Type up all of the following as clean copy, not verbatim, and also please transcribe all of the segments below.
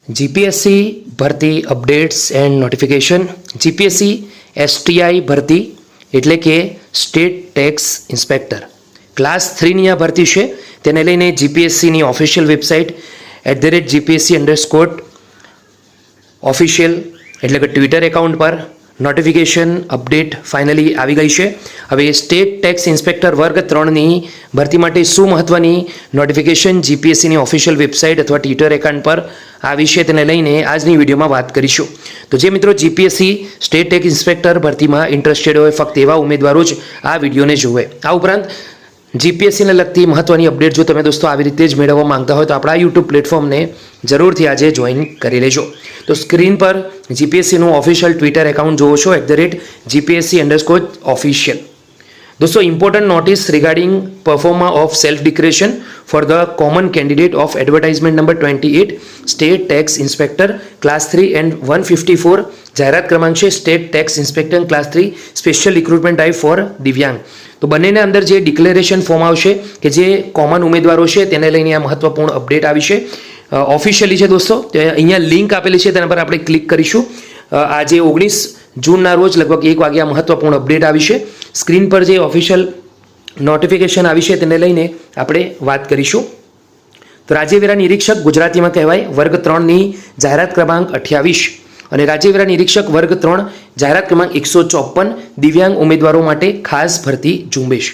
GPSC भर्ती updates and notification GPSC STI भर्ती એટલે કે સ્ટેટ ટેક્સ ઇન્સ્પેક્ટર ક્લાસ 3ની આ ભરતી છે તેને લઈને જીપીએસસીની ઓફિશિયલ વેબસાઇટ @gpsc_official એટલે કે ટ્વિટર એકાઉન્ટ પર નોટિફિકેશન અપડેટ ફાઇનલી આવી ગઈ છે। હવે સ્ટેટ ટેક્સ ઇન્સ્પેક્ટર વર્ગ 3ની ભરતી માટે શું મહત્વની નોટિફિકેશન જીપીએસસીની ઓફિશિયલ વેબસાઇટ અથવા ટ્વિટર એકાઉન્ટ પર આવી છે તેને લઈને આજની વિડીયોમાં વાત કરીશું। તો જે મિત્રો જીપીએસસી સ્ટેટ ટેક્સ ઇન્સ્પેક્ટર ભરતીમાં ઇન્ટરેસ્ટેડ હોય ફક્ત એવા ઉમેદવારો જ આ વિડીયોને જુએ। આ ઉપરાંત જીપીએસસીને લગતી મહત્વની અપડેટ જો તમે દોસ્તો આવી રીતે જ મેળવવા માંગતા હોય તો આપણા યુટ્યુબ પ્લેટફોર્મને જરૂરથી આજે જોઈન કરી લેજો। તો સ્ક્રીન પર જીપીએસસીનું ઓફિશિયલ ટ્વિટર એકાઉન્ટ જોવો છો @gpsc_official। दोस्तों important notice regarding pro forma of self declaration for the common candidate of advertisement number 28 state tax inspector class 3 and 154 जाहिरात क्रमांक है state tax inspector class 3 special recruitment drive for दिव्यांग। तो बने अंदर जे डिक्लेरेशन फॉर्म आवशे के जे कॉमन उम्मीदवारों है तेने लईने आ महत्वपूर्ण अपडेट आवी छे ऑफिशियली है दोस्तों। अहींया लिंक आपेली है तेना पर आपणे क्लिक करीशुं। आज 19 जूनना रोज लगभग 1 वागे आ महत्वपूर्ण अपडेट आवी छे। स्क्रीन पर जे ऑफिशियल नोटिफिकेशन आवी छे तेने लईने आपणे वात करीशुं। तो राज्यवेरा निरीक्षक गुजरातीमां कहेवाय वर्ग 3 जाहेरात क्रमांक 28 અને રાજ્યવેરા નિરીક્ષક વર્ગ 3 જાહેરાત ક્રમાંક 154 દિવ્યાંગ ઉમેદવારો માટે ખાસ ભરતી ઝુંબેશ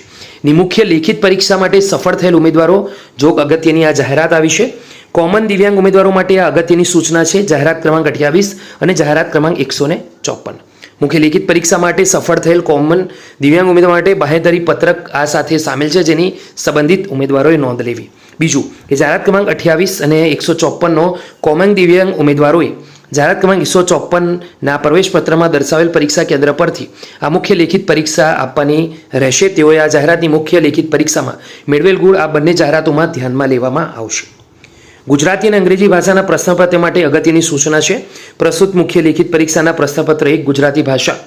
ની મુખ્ય લેખિત પરીક્ષા માટે સફળ થયેલ ઉમેદવારો જો અગત્યની આ જાહેરાત આવી છે। કોમન દિવ્યાંગ ઉમેદવારો માટે આ અગત્યની સૂચના છે। જાહેરાત ક્રમાંક 28 અને જાહેરાત ક્રમાંક 154 મુખ્ય લેખિત પરીક્ષા માટે સફળ થયેલ કોમન દિવ્યાંગ ઉમેદવારો માટે બાહેધરી પત્રક આ સાથે સામેલ છે જેની સંબંધિત ઉમેદવારોએ નોંધ લેવી। બીજું કે જાહેરાત ક્રમાંક 28 અને 154 નો કોમન દિવ્યાંગ ઉમેદવારોએ જાહેરાત ક્રમાંક 154ના પ્રવેશપત્રમાં દર્શાવેલ પરીક્ષા કેન્દ્ર પરથી આ મુખ્ય લેખિત પરીક્ષા આપવાની રહેશે। તેઓએ આ જાહેરાતની મુખ્ય લેખિત પરીક્ષામાં મેળવેલ ગુણ આ બંને જાહેરાતોમાં ધ્યાનમાં લેવામાં આવશે। ગુજરાતી અને અંગ્રેજી ભાષાના પ્રશ્નપત્ર માટે અગત્યની સૂચના છે। પ્રસ્તુત મુખ્ય લેખિત પરીક્ષાના પ્રશ્નપત્ર 1 ગુજરાતી ભાષા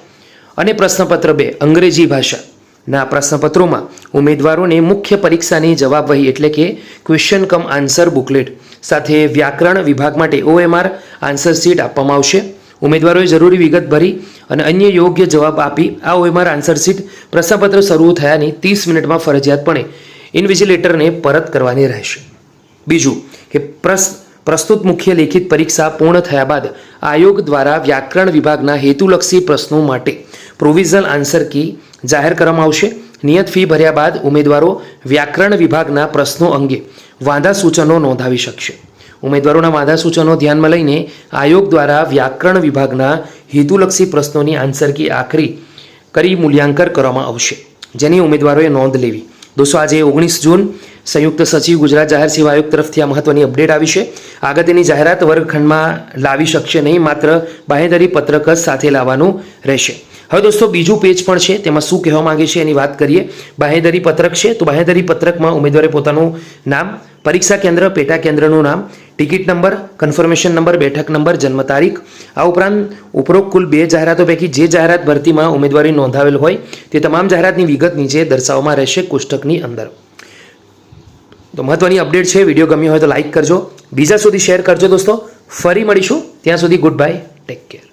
અને પ્રશ્નપત્ર 2 અંગ્રેજી ભાષાના પ્રશ્નપત્રોમાં ઉમેદવારોને મુખ્ય પરીક્ષાની જવાબવહી એટલે કે ક્વેશ્ચન કમ આન્સર બુકલેટ સાથે વ્યાકરણ વિભાગ માટે OMR આન્સર શીટ આપવામાં આવશે। ઉમેદવારોએ જરૂરી વિગત ભરી અને અન્ય યોગ્ય જવાબ આપી આ OMR આન્સર શીટ પ્રશ્નપત્ર શરૂ થયાની 30 મિનિટમાં ફરજિયાતપણે ઇન્વિજિલેટરને પરત કરવાની રહેશે। બીજું કે પ્રસ્તુત મુખ્ય લેખિત પરીક્ષા પૂર્ણ થયા બાદ આયોગ દ્વારા વ્યાકરણ વિભાગના હેતુલક્ષી પ્રશ્નો માટે પ્રોવિઝનલ આન્સર કી જાહેર કરવામાં આવશે। નિયત ફી ભર્યા બાદ ઉમેદવારો વ્યાકરણ વિભાગના પ્રશ્નો અંગે વાંધા સૂચનો નોંધાવી શકશે। ઉમેદવારોના વાંધા સૂચનો ધ્યાનમાં લઈને આયોગ દ્વારા વ્યાકરણ વિભાગના હેતુલક્ષી પ્રશ્નોની આન્સર કી આખરી કરી મૂલ્યાંકન કરવામાં આવશે જેની ઉમેદવારોએ નોંધ લેવી। दोस्तों आज 19 जून संयुक्त सचिव गुजरात जाहिर सेवा आयोग तरफथी आ महत्वनी अपडेट आवी छे। अगत्यनी जाहेरात वर्गखंडमां लावी शकशे नहीं, मात्र बाहेधरी पत्रक ज साथे लाववानुं रहेशे। હવે દોસ્તો બીજું પેજ પણ છે તેમાં શું કહેવા માંગે છે એની વાત કરીએ। બાહેધરી પત્રક છે તો બાહેધરી પત્રકમાં ઉમેદવારે પોતાનું નામ, પરીક્ષા કેન્દ્ર, પેટા કેન્દ્રનું નામ, ટિકિટ નંબર, કન્ફર્મેશન નંબર, બેઠક નંબર, જન્મ તારીખ આ ઉપરાંત ઉપરોક્ત કુલ 2 જાહેરાતો પૈકી જે જાહેરાત ભરતીમાં ઉમેદવારી નોંધાવેલ હોય તે તમામ જાહેરાતની વિગત નીચે દર્શાવવામાં રહેશે કોષ્ટકની અંદર। તો મહત્વની અપડેટ છે। વિડીયો ગમ્યો હોય તો લાઈક કરજો, બીજા સુધી શેર કરજો દોસ્તો। ફરી મળીશું, ત્યાં સુધી ગુડ બાય, ટેક કેર।